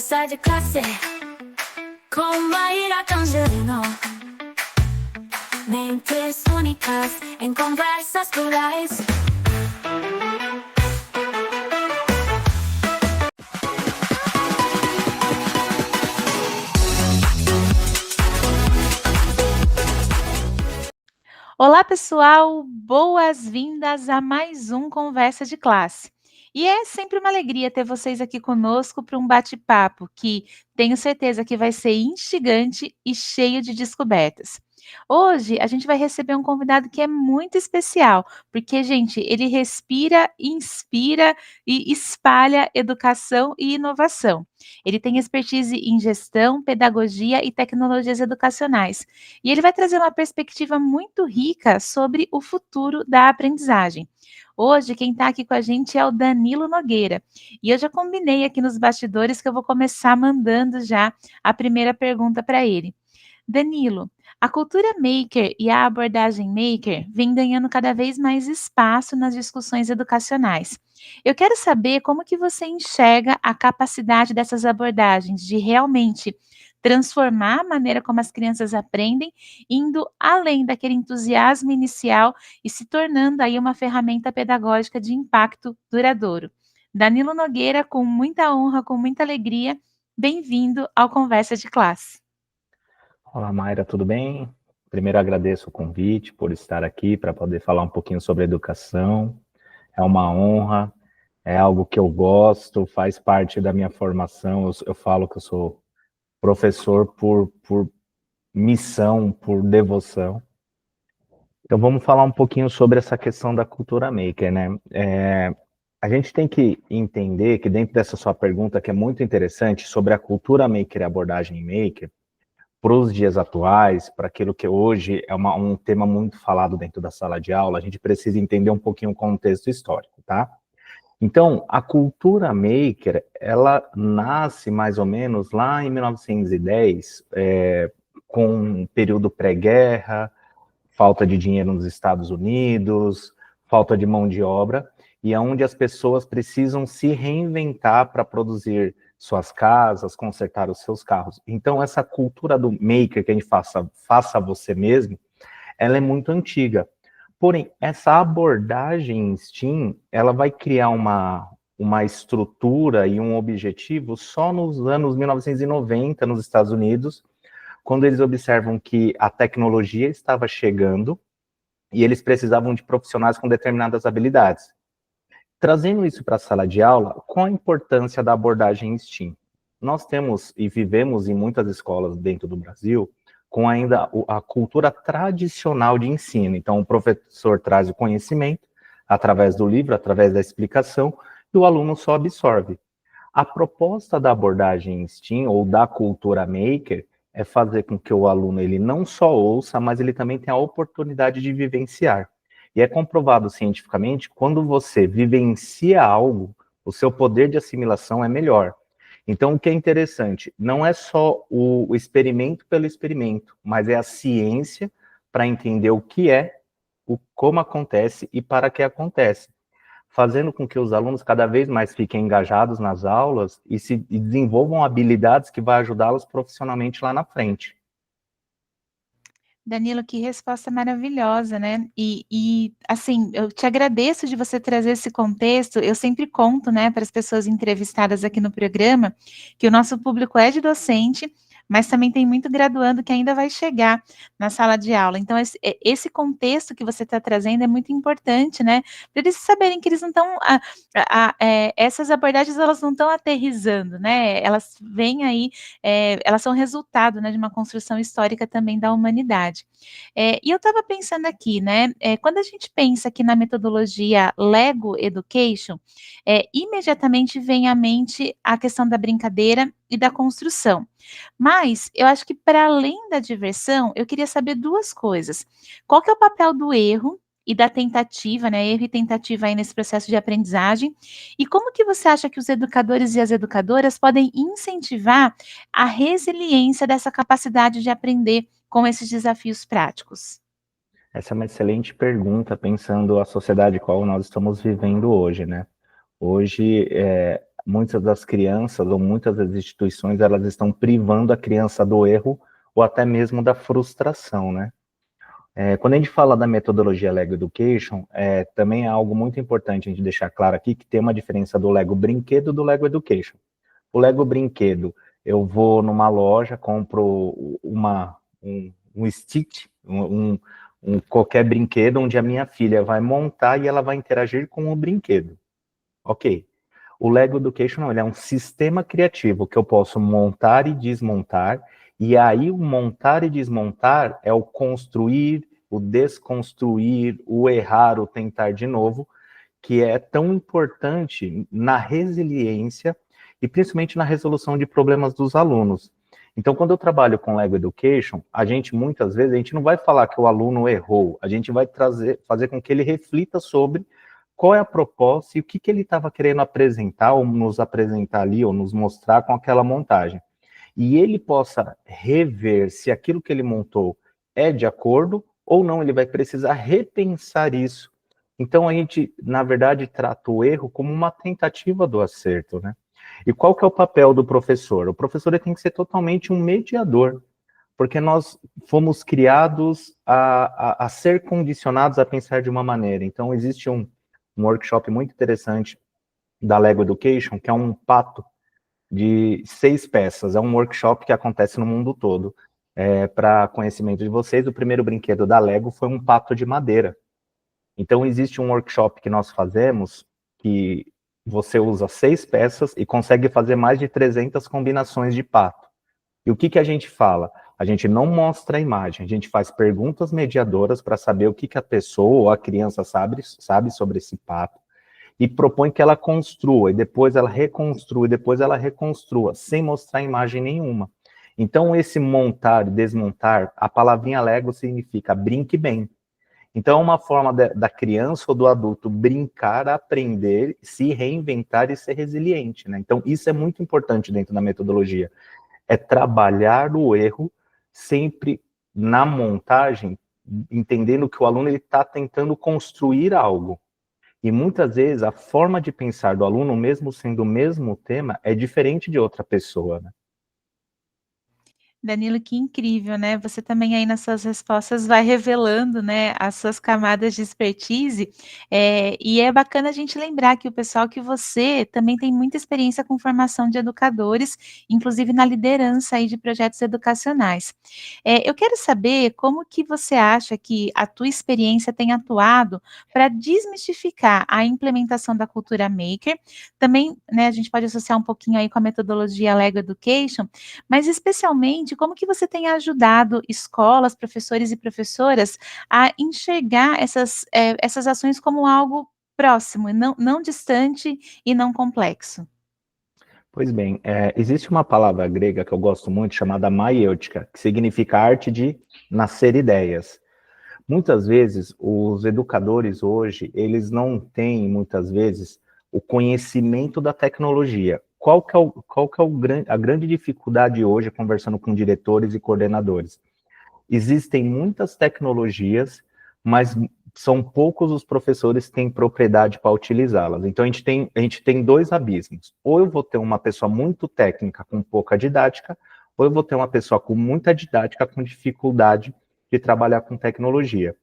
Conversa de classe com Maíra Tangerino. Mentes únicas em conversas plurais. Olá, pessoal! Boas-vindas a mais um Conversa de Classe. E é sempre uma alegria ter vocês aqui conosco para um bate-papo que tenho certeza que vai ser instigante e cheio de descobertas. Hoje a gente vai receber um convidado que é muito especial, porque, gente, ele respira, inspira e espalha educação e inovação. Ele tem expertise em gestão, pedagogia e tecnologias educacionais. E ele vai trazer uma perspectiva muito rica sobre o futuro da aprendizagem. Hoje, quem está aqui com a gente é o Danilo Nogueira. E eu já combinei aqui nos bastidores que eu vou começar mandando já a primeira pergunta para ele. Danilo, a cultura maker e a abordagem maker vem ganhando cada vez mais espaço nas discussões educacionais. Eu quero saber como que você enxerga a capacidade dessas abordagens de realmente transformar a maneira como as crianças aprendem, indo além daquele entusiasmo inicial e se tornando aí uma ferramenta pedagógica de impacto duradouro. Danilo Nogueira, com muita honra, com muita alegria, bem-vindo ao Conversa de Classe. Olá, Mayra, tudo bem? Primeiro agradeço o convite por estar aqui para poder falar um pouquinho sobre educação. É uma honra, é algo que eu gosto, faz parte da minha formação. Eu falo que eu sou professor por missão, por devoção. Então vamos falar um pouquinho sobre essa questão da cultura maker, né? A gente tem que entender que dentro dessa sua pergunta, que é muito interessante, sobre a cultura maker e a abordagem maker, para os dias atuais, para aquilo que hoje é um tema muito falado dentro da sala de aula, a gente precisa entender um pouquinho o contexto histórico, tá? Então, a cultura maker, ela nasce mais ou menos lá em 1910, com um período pré-guerra, falta de dinheiro nos Estados Unidos, falta de mão de obra, e é onde as pessoas precisam se reinventar para produzir suas casas, consertar os seus carros. Então, essa cultura do maker, que a gente faça você mesmo, ela é muito antiga. Porém, essa abordagem em STEAM, ela vai criar uma estrutura e um objetivo só nos anos 1990, nos Estados Unidos, quando eles observam que a tecnologia estava chegando e eles precisavam de profissionais com determinadas habilidades. Trazendo isso para a sala de aula, qual a importância da abordagem STEAM? Nós temos e vivemos em muitas escolas dentro do Brasil com ainda a cultura tradicional de ensino. Então, o professor traz o conhecimento através do livro, através da explicação, e o aluno só absorve. A proposta da abordagem STEAM, ou da cultura maker, é fazer com que o aluno ele não só ouça, mas ele também tenha a oportunidade de vivenciar. E é comprovado cientificamente, quando você vivencia algo, o seu poder de assimilação é melhor. Então, o que é interessante, não é só o experimento pelo experimento, mas é a ciência para entender o que é, como acontece e para que acontece, fazendo com que os alunos cada vez mais fiquem engajados nas aulas e desenvolvam habilidades que vão ajudá-los profissionalmente lá na frente. Danilo, que resposta maravilhosa, né? Assim, eu te agradeço de você trazer esse contexto. Eu sempre conto, né, para as pessoas entrevistadas aqui no programa, que o nosso público é de docente, mas também tem muito graduando que ainda vai chegar na sala de aula. Então, esse contexto que você está trazendo é muito importante, né? Para eles saberem que eles não estão. Essas abordagens elas não estão aterrizando, né? Elas vêm aí, elas são resultado, né, de uma construção histórica também da humanidade. E eu estava pensando aqui, né? Quando a gente pensa aqui na metodologia Lego Education, imediatamente vem à mente a questão da brincadeira e da construção. Mas eu acho que para além da diversão, eu queria saber duas coisas. Qual que é o papel do erro e da tentativa, né? Erro e tentativa aí nesse processo de aprendizagem. E como que você acha que os educadores e as educadoras podem incentivar a resiliência dessa capacidade de aprender com esses desafios práticos? Essa é uma excelente pergunta, pensando a sociedade qual nós estamos vivendo hoje, né? Hoje, muitas das crianças ou muitas das instituições, elas estão privando a criança do erro ou até mesmo da frustração, né? Quando a gente fala da metodologia Lego Education, também é algo muito importante a gente deixar claro aqui que tem uma diferença do Lego Brinquedo e do Lego Education. O Lego Brinquedo, eu vou numa loja, compro um stick, qualquer brinquedo onde a minha filha vai montar e ela vai interagir com o brinquedo. Ok. O Lego Education não, ele é um sistema criativo que eu posso montar e desmontar, e aí o montar e desmontar é o construir, o desconstruir, o errar, o tentar de novo, que é tão importante na resiliência e principalmente na resolução de problemas dos alunos. Então, quando eu trabalho com Lego Education, muitas vezes, a gente não vai falar que o aluno errou, a gente vai fazer com que ele reflita sobre qual é a proposta e o que ele estava querendo apresentar, ou nos apresentar ali, ou nos mostrar com aquela montagem. E ele possa rever se aquilo que ele montou é de acordo ou não, ele vai precisar repensar isso. Então, a gente, na verdade, trata o erro como uma tentativa do acerto, né? E qual que é o papel do professor? O professor tem que ser totalmente um mediador, porque nós fomos criados a ser condicionados a pensar de uma maneira. Então, existe um workshop muito interessante da Lego Education, que é um pato de 6 peças. É um workshop que acontece no mundo todo. Para conhecimento de vocês, o primeiro brinquedo da Lego foi um pato de madeira. Então, existe um workshop que nós fazemos que você usa 6 peças e consegue fazer mais de 300 combinações de pato. E o que a gente fala? A gente não mostra a imagem, a gente faz perguntas mediadoras para saber o que a pessoa ou a criança sabe sobre esse pato e propõe que ela construa, e depois ela reconstrua, e depois ela reconstrua, sem mostrar imagem nenhuma. Então, esse montar e desmontar, a palavrinha Lego significa brinque bem. Então, é uma forma da criança ou do adulto brincar, aprender, se reinventar e ser resiliente, né? Então, isso é muito importante dentro da metodologia. É trabalhar o erro sempre na montagem, entendendo que o aluno está tentando construir algo. E muitas vezes a forma de pensar do aluno, mesmo sendo o mesmo tema, é diferente de outra pessoa, né? Danilo, que incrível, né? Você também aí nas suas respostas vai revelando, né, as suas camadas de expertise, e é bacana a gente lembrar que o pessoal que você também tem muita experiência com formação de educadores, inclusive na liderança aí de projetos educacionais. Eu quero saber como que você acha que a tua experiência tem atuado para desmistificar a implementação da cultura maker. Também, né, a gente pode associar um pouquinho aí com a metodologia Lego Education, mas especialmente como que você tem ajudado escolas, professores e professoras a enxergar essas ações como algo próximo, não distante e não complexo? Pois bem, existe uma palavra grega que eu gosto muito, chamada maiêutica, que significa arte de nascer ideias. Muitas vezes, os educadores hoje, eles não têm, muitas vezes, o conhecimento da tecnologia. Qual que é a grande dificuldade hoje, conversando com diretores e coordenadores? Existem muitas tecnologias, mas são poucos os professores que têm propriedade para utilizá-las. Então, a gente tem 2 abismos. Ou eu vou ter uma pessoa muito técnica com pouca didática, ou eu vou ter uma pessoa com muita didática com dificuldade de trabalhar com tecnologia.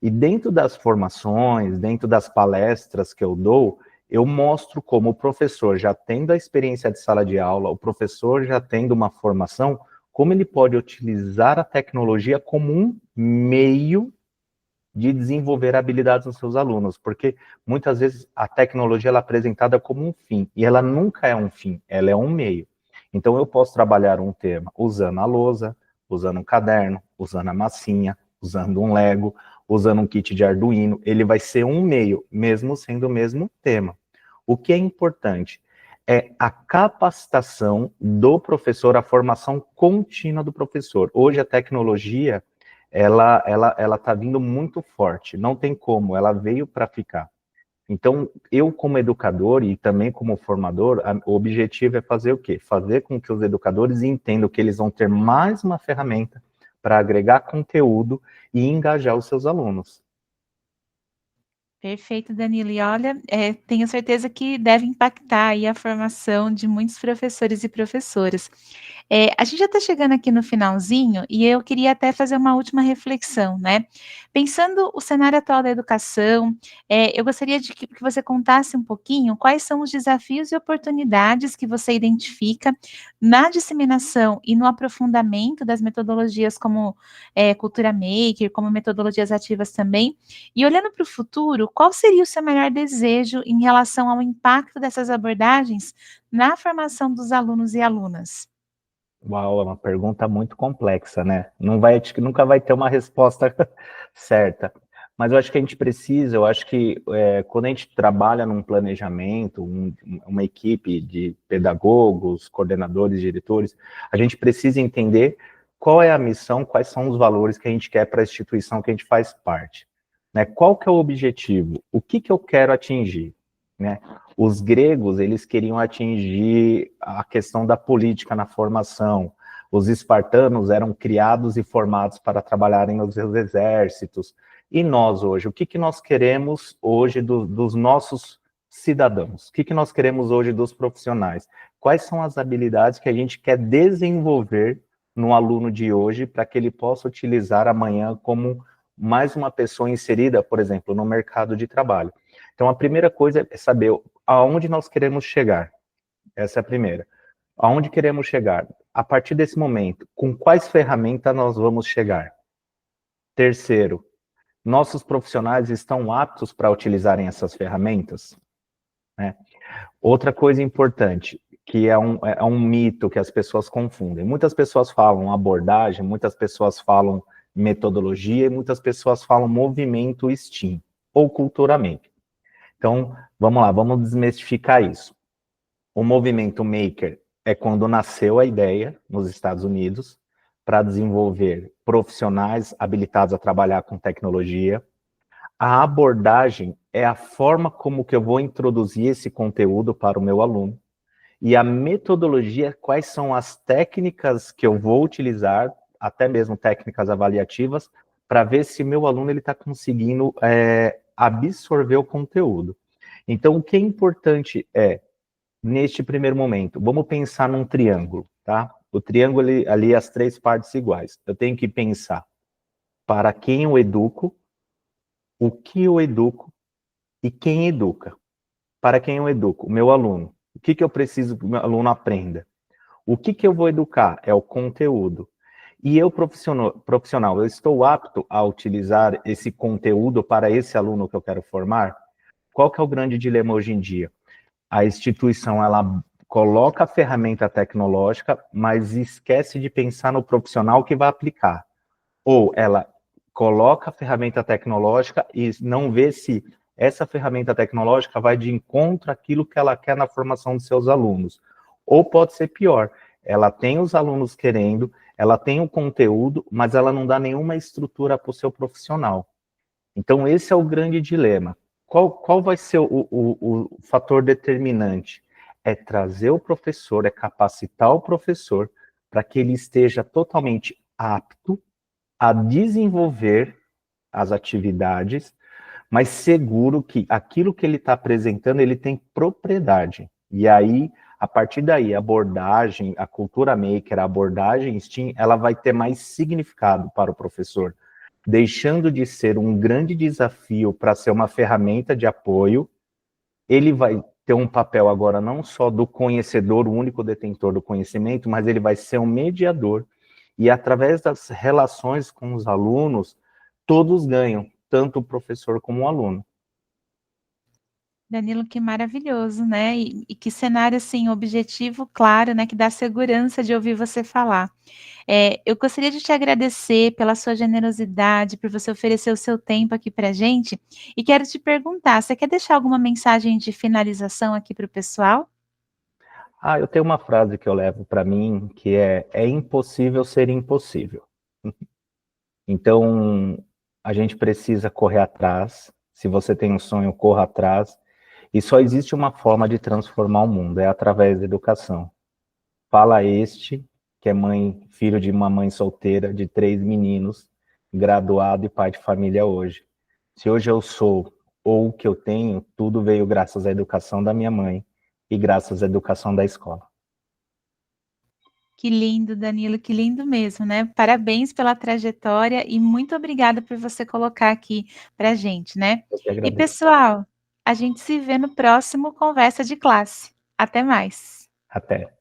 E dentro das formações, dentro das palestras que eu dou, eu mostro como o professor, já tendo a experiência de sala de aula, o professor já tendo uma formação, como ele pode utilizar a tecnologia como um meio de desenvolver habilidades nos seus alunos, porque muitas vezes a tecnologia ela é apresentada como um fim, e ela nunca é um fim, ela é um meio. Então eu posso trabalhar um tema usando a lousa, usando um caderno, usando a massinha, usando um Lego, usando um kit de Arduino, ele vai ser um meio, mesmo sendo o mesmo tema. O que é importante é a capacitação do professor, a formação contínua do professor. Hoje a tecnologia, ela está vindo muito forte, não tem como, ela veio para ficar. Então, eu como educador e também como formador, o objetivo é fazer o quê? Fazer com que os educadores entendam que eles vão ter mais uma ferramenta para agregar conteúdo e engajar os seus alunos. Perfeito, Danilo. E olha, tenho certeza que deve impactar aí a formação de muitos professores e professoras. A gente já está chegando aqui no finalzinho e eu queria até fazer uma última reflexão, né? Pensando o cenário atual da educação, eu gostaria de que você contasse um pouquinho quais são os desafios e oportunidades que você identifica na disseminação e no aprofundamento das metodologias como cultura maker, como metodologias ativas também, e olhando para o futuro, qual seria o seu maior desejo em relação ao impacto dessas abordagens na formação dos alunos e alunas? Uau, é uma pergunta muito complexa, né? Não vai, acho que nunca vai ter uma resposta certa. Mas eu acho que a gente precisa, eu acho que quando a gente trabalha num planejamento, uma equipe de pedagogos, coordenadores, diretores, a gente precisa entender qual é a missão, quais são os valores que a gente quer para a instituição que a gente faz parte. Né? Qual que é o objetivo? O que eu quero atingir? Né? Os gregos, eles queriam atingir a questão da política na formação. Os espartanos eram criados e formados para trabalharem nos exércitos. E nós hoje, o que nós queremos hoje dos nossos cidadãos? O que nós queremos hoje dos profissionais? Quais são as habilidades que a gente quer desenvolver no aluno de hoje para que ele possa utilizar amanhã como mais uma pessoa inserida, por exemplo, no mercado de trabalho? Então, a primeira coisa é saber aonde nós queremos chegar. Essa é a primeira. Aonde queremos chegar? A partir desse momento, com quais ferramentas nós vamos chegar? Terceiro, nossos profissionais estão aptos para utilizarem essas ferramentas? Né? Outra coisa importante, que é um mito que as pessoas confundem. Muitas pessoas falam abordagem, muitas pessoas falam metodologia e muitas pessoas falam movimento STEAM ou cultura maker. Então, vamos lá, vamos desmistificar isso. O movimento maker é quando nasceu a ideia nos Estados Unidos para desenvolver profissionais habilitados a trabalhar com tecnologia. A abordagem é a forma como que eu vou introduzir esse conteúdo para o meu aluno. E a metodologia, quais são as técnicas que eu vou utilizar, até mesmo técnicas avaliativas, para ver se meu aluno está conseguindo absorver o conteúdo. Então, o que é importante neste primeiro momento, vamos pensar num triângulo, tá? O triângulo ali, as três partes iguais. Eu tenho que pensar para quem eu educo, o que eu educo e quem educa. Para quem eu educo? O meu aluno. O que eu preciso que o meu aluno aprenda? O que eu vou educar? É o conteúdo. E eu, profissional, eu estou apto a utilizar esse conteúdo para esse aluno que eu quero formar? Qual que é o grande dilema hoje em dia? A instituição, ela coloca a ferramenta tecnológica, mas esquece de pensar no profissional que vai aplicar. Ou ela coloca a ferramenta tecnológica e não vê se essa ferramenta tecnológica vai de encontro àquilo que ela quer na formação de seus alunos. Ou pode ser pior, ela tem os alunos querendo, ela tem o conteúdo, mas ela não dá nenhuma estrutura para o seu profissional. Então, esse é o grande dilema. Qual vai ser o fator determinante? É trazer o professor, é capacitar o professor para que ele esteja totalmente apto a desenvolver as atividades, mas seguro que aquilo que ele está apresentando, ele tem propriedade. E aí, a partir daí, a abordagem, a cultura maker, a abordagem STEAM, ela vai ter mais significado para o professor, deixando de ser um grande desafio para ser uma ferramenta de apoio. Ele vai ter um papel agora não só do conhecedor, o único detentor do conhecimento, mas ele vai ser um mediador. E através das relações com os alunos, todos ganham, tanto o professor como o aluno. Danilo, que maravilhoso, né? E que cenário, assim, objetivo, claro, né? Que dá segurança de ouvir você falar. Eu gostaria de te agradecer pela sua generosidade, por você oferecer o seu tempo aqui para gente. E quero te perguntar, você quer deixar alguma mensagem de finalização aqui para o pessoal? Eu tenho uma frase que eu levo para mim, que é impossível ser impossível. Então, a gente precisa correr atrás. Se você tem um sonho, corra atrás. E só existe uma forma de transformar o mundo, é através da educação. Fala este, que é filho de uma mãe solteira, de 3 meninos, graduado e pai de família hoje. Se hoje eu sou ou o que eu tenho, tudo veio graças à educação da minha mãe e graças à educação da escola. Que lindo, Danilo, que lindo mesmo, né? Parabéns pela trajetória e muito obrigada por você colocar aqui pra gente, né? Eu que E agradeço. pessoal, a gente se vê no próximo Conversa de Classe. Até mais. Até.